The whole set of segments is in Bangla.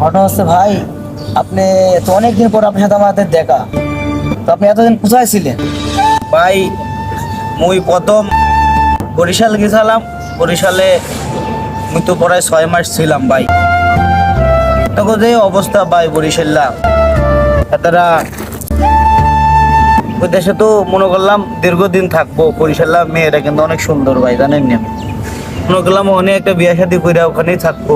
ঘটনা হচ্ছে ভাই, আপনি তো অনেকদিন পর আপনার সাথে আমাদের দেখা, তো আপনি এতদিন কোথায় ছিলেন? ভাই মুই প্রথম বরিশাল গেছিলাম। বরিশালে মুই তো প্রায় 6 মাস ছিলাম ভাই। তখন যে অবস্থা ভাই বরিশাল্লা, তারা ওই দেশে তো মনে করলাম দীর্ঘদিন থাকবো। বরিশাল্লা মেয়েরা কিন্তু অনেক সুন্দর ভাই, জানেন না? মনে করলাম অনেক একটা বিয়ে শাদী করে ওখানেই থাকবো।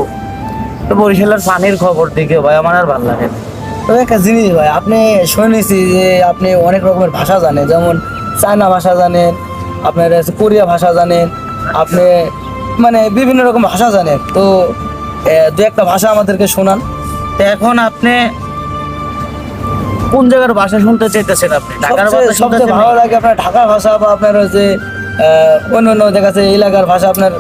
তো বরিশালের পানির খবর দেখে ভাই আমার আর ভালো লাগে না। তো একটা জিনিস ভাই, আপনি শুনেছি যে আপনি অনেক রকমের ভাষা জানেন, যেমন চায়না ভাষা জানেন, আপনার হচ্ছে কোরিয়া ভাষা জানেন, আপনি মানে বিভিন্ন রকম ভাষা জানেন। তো দু একটা ভাষা আমাদেরকে শোনান। তো এখন আপনি কোন জায়গার ভাষা শুনতে চাইতেছেন? আপনি ঢাকার ভাষা সবচেয়ে শুনতে ভালো লাগে আপনার ঢাকার ভাষা, বা আপনার হচ্ছে অন্য অন্য জায়গাতে এলাকার ভাষা আপনার,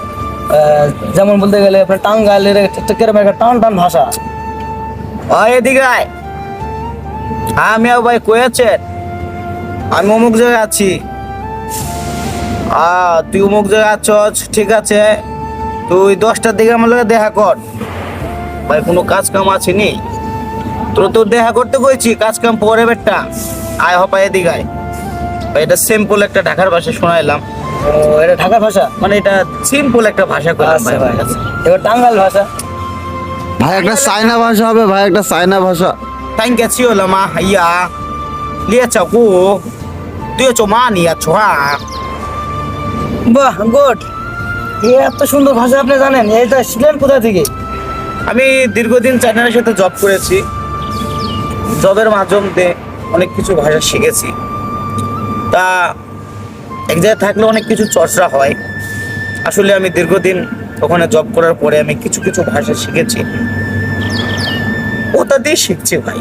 যেমন বলতে গেলে আপনার টাঙ্গাইলের কিরকম একটা টান টান ভাষা। ভাই এদিকে আয়। আমি ভাই কই আছেন? আমি অমুক জায়গায় আছি। তুই অমুক জায়গায় আছস, ঠিক আছে। তুই 10টার দিকে আমার লগে দেখা কর। ভাই কোনো কাজ কাম আছে নি? তোর দেখা করতে কইছি, কাজ কাম পরে বেটা। আয় হপায় এদিকে আয়। ভাই এটা সিম্পল একটা ঢাকার ভাষা শোনাইলাম। ও, এটা ঢাকার ভাষা? মানে এটা সিম্পল একটা ভাষা করলাম আচ্ছা ভাই ভাই, আমার কাছে। এবার টাঙ্গাইল ভাষা। ভাই একটা চায়না ভাষা হবে, ভাই একটা চায়না ভাষা। Thank you了吗？哎呀，列车户，对着嘛你呀，错啊！ বাহ, গুড। এত সুন্দর ভাষা আপনি জানেন, এটা শিখলেন কোথা থেকে? আমি দীর্ঘদিন চায়নার সাথে জব করেছি। জবের মাধ্যমে অনেক কিছু ভাষা শিখেছি। তা এক জায়গায় থাকলে অনেক কিছু চর্চা হয়। আসলে আমি দীর্ঘদিন ওখানে জব করার পরে আমি কিছু কিছু ভাষা শিখেছি। ওটা দিয়ে শিখছি ভাই।